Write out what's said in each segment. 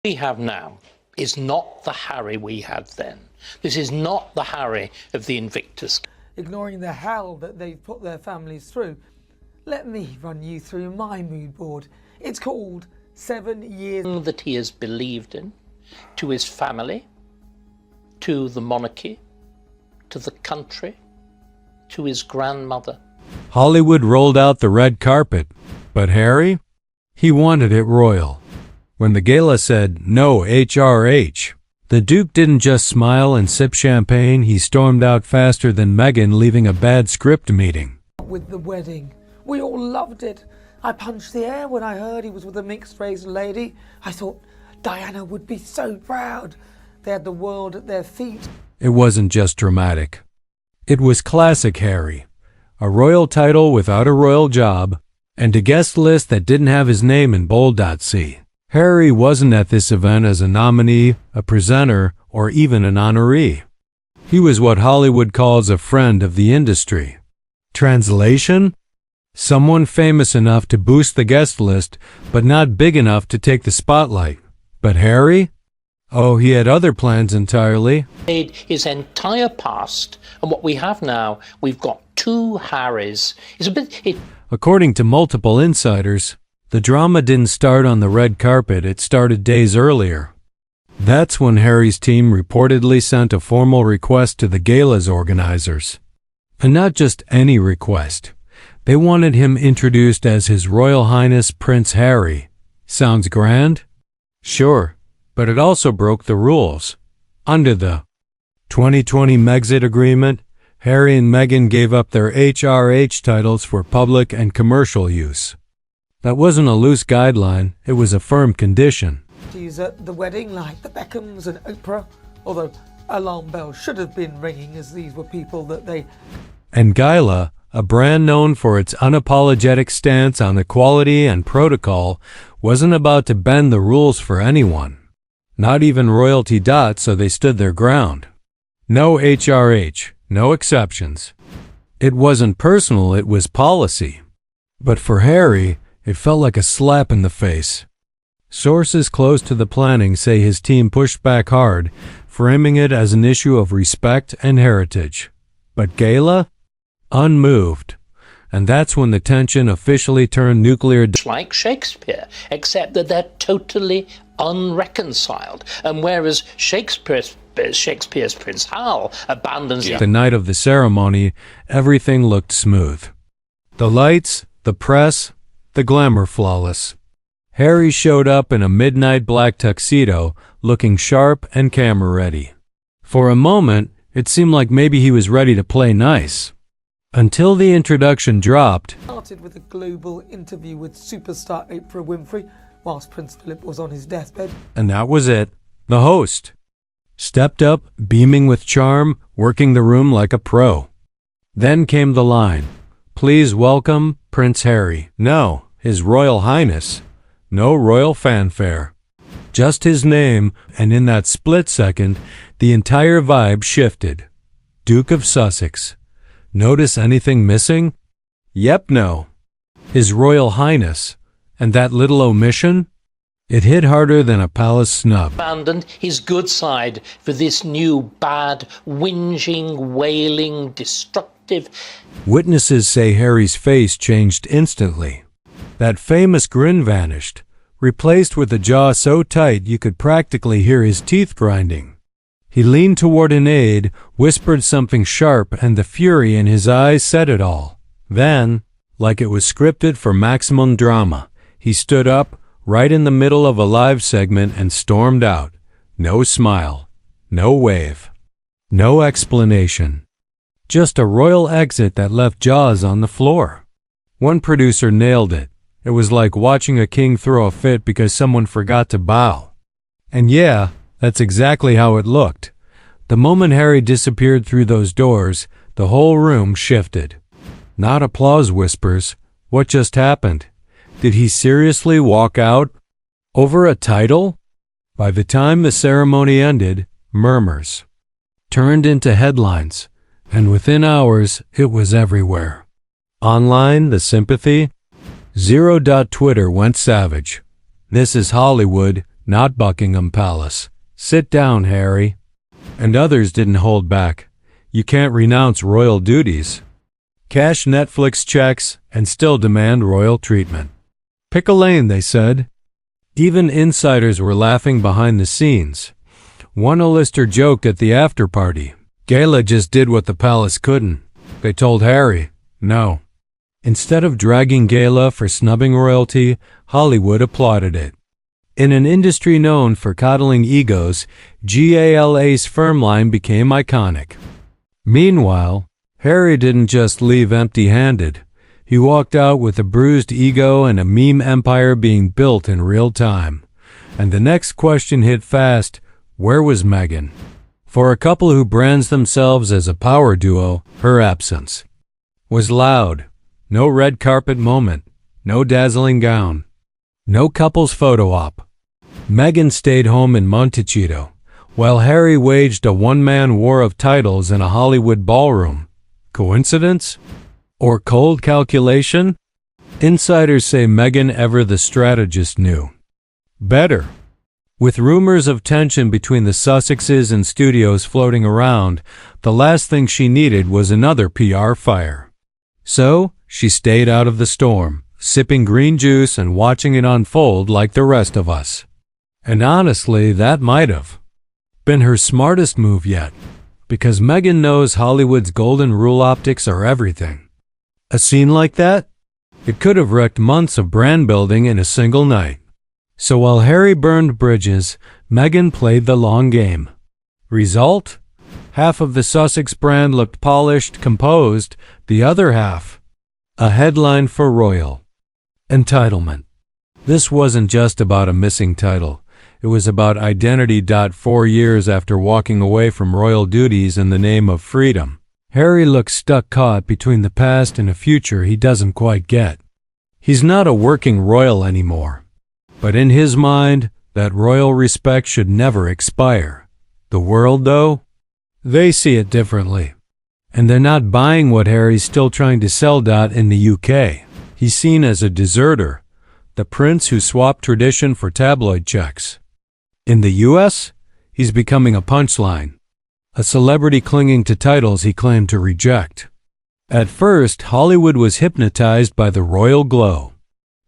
We have now is not the Harry we had then. This is not the Harry of the Invictus. Ignoring the hell that they've put their families through, let me run you through my mood board. It's called 7 Years. That he has believed in, to his family, to the monarchy, to the country, to his grandmother. Hollywood rolled out the red carpet, but Harry? He wanted it royal. When the gala said, "No HRH," the Duke didn't just smile and sip champagne, he stormed out faster than Meghan leaving a bad script meeting. With the wedding, we all loved it. I punched the air when I heard he was with a mixed-race lady. I thought Diana would be so proud. They had the world at their feet. It wasn't just dramatic. It was classic Harry. A royal title without a royal job, and a guest list that didn't have his name in bold.c. Harry wasn't at this event as a nominee, a presenter, or even an honoree. He was what Hollywood calls a friend of the industry. Translation? Someone famous enough to boost the guest list, but not big enough to take the spotlight. But Harry? Oh, he had other plans entirely. His entire past, and what we have now, we've got two Harrys. According to multiple insiders, the drama didn't start on the red carpet, it started days earlier. That's when Harry's team reportedly sent a formal request to the gala's organizers. And not just any request. They wanted him introduced as His Royal Highness Prince Harry. Sounds grand? Sure, but it also broke the rules. Under the 2020 Megxit agreement, Harry and Meghan gave up their HRH titles for public and commercial use. That wasn't a loose guideline, it was a firm condition. He's at the wedding like the Beckhams and Oprah, although alarm bells should have been ringing as these were people that they... And Gala, a brand known for its unapologetic stance on equality and protocol, wasn't about to bend the rules for anyone. Not even royalty. So they stood their ground. No HRH, no exceptions. It wasn't personal, it was policy. But for Harry, it felt like a slap in the face. Sources close to the planning say his team pushed back hard, framing it as an issue of respect and heritage. But Gala? Unmoved. And that's when the tension officially turned nuclear. Like Shakespeare, except that they're totally unreconciled. And whereas Shakespeare's Prince Hal abandons The night of the ceremony, everything looked smooth. The lights, the press, the glamour flawless. Harry showed up in a midnight black tuxedo, looking sharp and camera-ready. For a moment, it seemed like maybe he was ready to play nice. Until the introduction dropped. Started with a global interview with superstar Oprah Winfrey, whilst Prince Philip was on his deathbed. And that was it. The host stepped up, beaming with charm, working the room like a pro. Then came the line. Please welcome Prince Harry. No, His Royal Highness. No royal fanfare. Just his name, and in that split second, the entire vibe shifted. Duke of Sussex. Notice anything missing? Yep, no. His Royal Highness. And that little omission? It hit harder than a palace snub. Abandoned his good side for this new bad, whinging, wailing, destructive. Witnesses say Harry's face changed instantly. That famous grin vanished, replaced with a jaw so tight you could practically hear his teeth grinding. He leaned toward an aide, whispered something sharp, and the fury in his eyes said it all. Then, like it was scripted for maximum drama, he stood up, right in the middle of a live segment, and stormed out. No smile, no wave, no explanation. Just a royal exit that left jaws on the floor. One producer nailed it. It was like watching a king throw a fit because someone forgot to bow. And yeah, that's exactly how it looked. The moment Harry disappeared through those doors, the whole room shifted. Not applause whispers. What just happened? Did he seriously walk out? Over a title? By the time the ceremony ended, murmurs turned into headlines, and within hours it was everywhere. Online, the sympathy? Twitter went savage. This is Hollywood, not Buckingham Palace. Sit down, Harry. And others didn't hold back. You can't renounce royal duties, cash Netflix checks, and still demand royal treatment. Pick a lane, they said. Even insiders were laughing behind the scenes. One A-lister joked at the after-party. Gala just did what the palace couldn't. They told Harry, no. Instead of dragging Gala for snubbing royalty, Hollywood applauded it. In an industry known for coddling egos, GALA's firm line became iconic. Meanwhile, Harry didn't just leave empty-handed. He walked out with a bruised ego and a meme empire being built in real time. And the next question hit fast: where was Meghan? For a couple who brands themselves as a power duo, her absence was loud. No red carpet moment, no dazzling gown, no couple's photo op. Meghan stayed home in Montecito, while Harry waged a one-man war of titles in a Hollywood ballroom. Coincidence? Or cold calculation? Insiders say Meghan, ever the strategist, knew better. With rumors of tension between the Sussexes and studios floating around, the last thing she needed was another PR fire. So, she stayed out of the storm, sipping green juice and watching it unfold like the rest of us. And honestly, that might have been her smartest move yet, because Meghan knows Hollywood's golden rule optics are everything. A scene like that? It could have wrecked months of brand building in a single night. So while Harry burned bridges, Meghan played the long game. Result? Half of the Sussex brand looked polished, composed, the other half a headline for royal entitlement. This wasn't just about a missing title. It was about identity. 4 years after walking away from royal duties in the name of freedom, Harry looks stuck, caught between the past and a future he doesn't quite get. He's not a working royal anymore, but in his mind, that royal respect should never expire. The world, though, they see it differently. And they're not buying what Harry's still trying to sell. In the UK, he's seen as a deserter, the prince who swapped tradition for tabloid checks. In the US, he's becoming a punchline, a celebrity clinging to titles he claimed to reject. At first, Hollywood was hypnotized by the royal glow.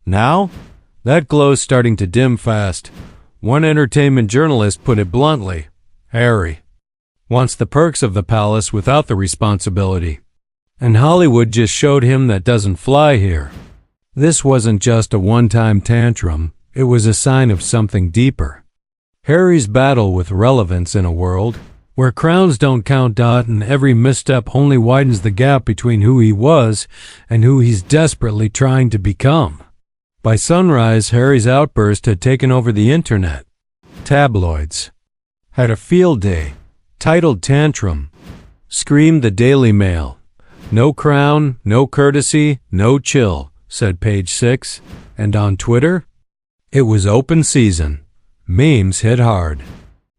Now, that glow's starting to dim fast. One entertainment journalist put it bluntly: Harry wants the perks of the palace without the responsibility. And Hollywood just showed him that doesn't fly here. This wasn't just a one-time tantrum, it was a sign of something deeper. Harry's battle with relevance in a world where crowns don't count. And every misstep only widens the gap between who he was and who he's desperately trying to become. By sunrise, Harry's outburst had taken over the internet. Tabloids had a field day, titled Tantrum, screamed the Daily Mail. No crown, no courtesy, no chill, said Page 6. And on Twitter, it was open season. Memes hit hard.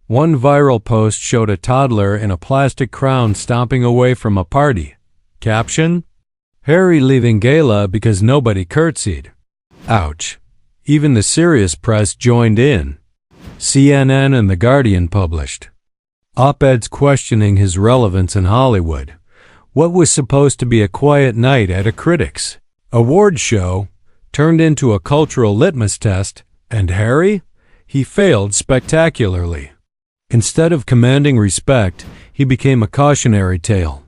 One viral post showed a toddler in a plastic crown stomping away from a party. Caption: Harry leaving gala because nobody curtsied. Ouch. Even the serious press joined in. CNN and The Guardian published op-eds questioning his relevance in Hollywood. What was supposed to be a quiet night at a critics' award show turned into a cultural litmus test, and Harry? He failed spectacularly. Instead of commanding respect, he became a cautionary tale.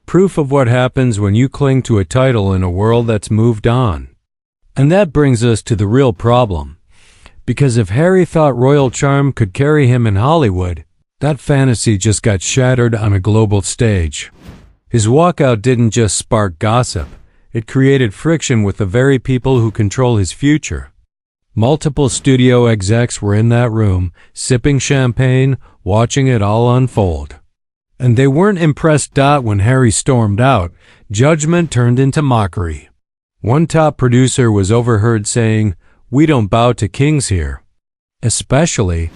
Proof of what happens when you cling to a title in a world that's moved on. And that brings us to the real problem. Because if Harry thought royal charm could carry him in Hollywood, that fantasy just got shattered on a global stage. His walkout didn't just spark gossip, it created friction with the very people who control his future. Multiple studio execs were in that room, sipping champagne, watching it all unfold. And they weren't impressed. When Harry stormed out, judgment turned into mockery. One top producer was overheard saying, "We don't bow to kings here." Especially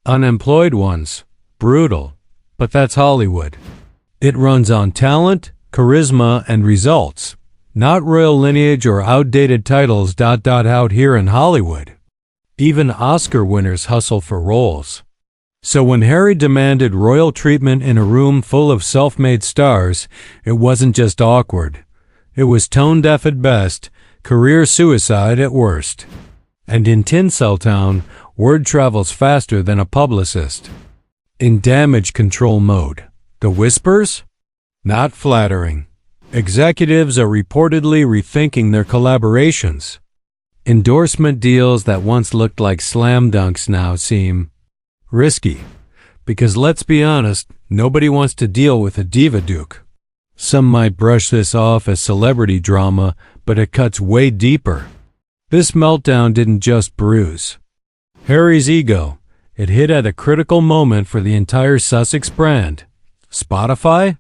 unemployed ones. Brutal. But that's Hollywood. It runs on talent, charisma, and results. Not royal lineage or outdated titles. Out here in Hollywood, Even Oscar winners hustle for roles. So when Harry demanded royal treatment in a room full of self-made stars, it wasn't just awkward. It was tone-deaf at best, career suicide at worst. And in Tinseltown, word travels faster than a publicist. In damage control mode. The whispers? Not flattering. Executives are reportedly rethinking their collaborations. Endorsement deals that once looked like slam dunks now seem risky. Because let's be honest, nobody wants to deal with a diva duke. Some might brush this off as celebrity drama, but it cuts way deeper. This meltdown didn't just bruise Harry's ego. It hit at a critical moment for the entire Sussex brand. Spotify?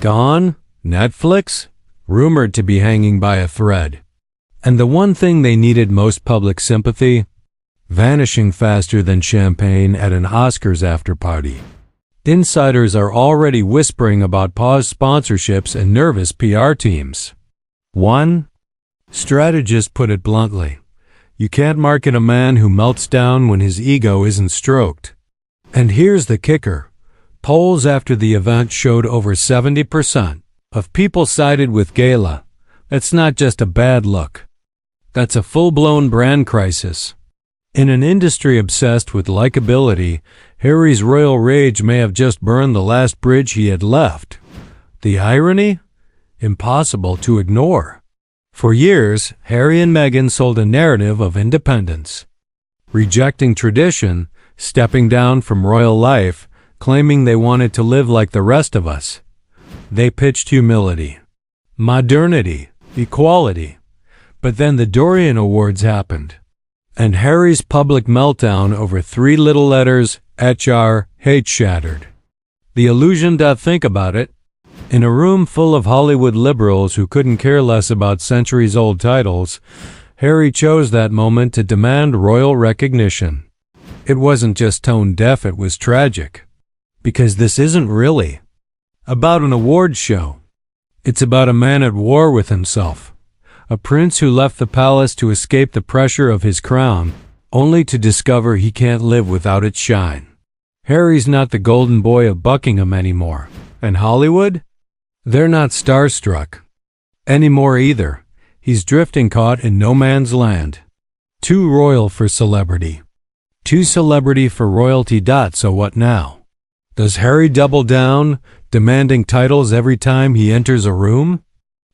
Gone? Netflix? Rumored to be hanging by a thread. And the one thing they needed most public sympathy? Vanishing faster than champagne at an Oscars after-party. Insiders are already whispering about paused sponsorships and nervous PR teams. One strategist put it bluntly. You can't market a man who melts down when his ego isn't stroked. And here's the kicker. Polls after the event showed over 70% of people sided with Gala. That's not just a bad look. That's a full-blown brand crisis. In an industry obsessed with likability, Harry's royal rage may have just burned the last bridge he had left. The irony? Impossible to ignore. For years, Harry and Meghan sold a narrative of independence. Rejecting tradition, stepping down from royal life, claiming they wanted to live like the rest of us. They pitched humility, modernity, equality. But then the Dorian Awards happened. And Harry's public meltdown over 3 little letters, HR, hate shattered. The illusion. Think about it. In a room full of Hollywood liberals who couldn't care less about centuries-old titles, Harry chose that moment to demand royal recognition. It wasn't just tone-deaf, it was tragic. Because this isn't really about an awards show. It's about a man at war with himself. A prince who left the palace to escape the pressure of his crown, only to discover he can't live without its shine. Harry's not the golden boy of Buckingham anymore. And Hollywood? They're not starstruck anymore either. He's drifting, caught in no man's land. Too royal for celebrity. Too celebrity for royalty. So what now? Does Harry double down, demanding titles every time he enters a room?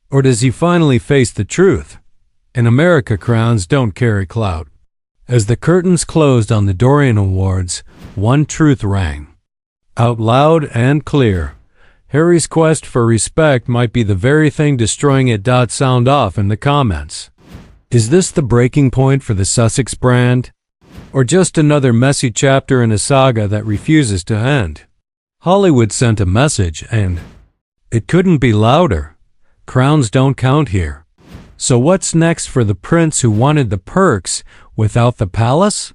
Or does he finally face the truth? In America, crowns don't carry clout. As the curtains closed on the Dorian Awards, one truth rang out loud and clear. Harry's quest for respect might be the very thing destroying it. Sound off in the comments. Is this the breaking point for the Sussex brand? Or just another messy chapter in a saga that refuses to end? Hollywood sent a message, and it couldn't be louder. Crowns don't count here. So what's next for the prince who wanted the perks without the palace?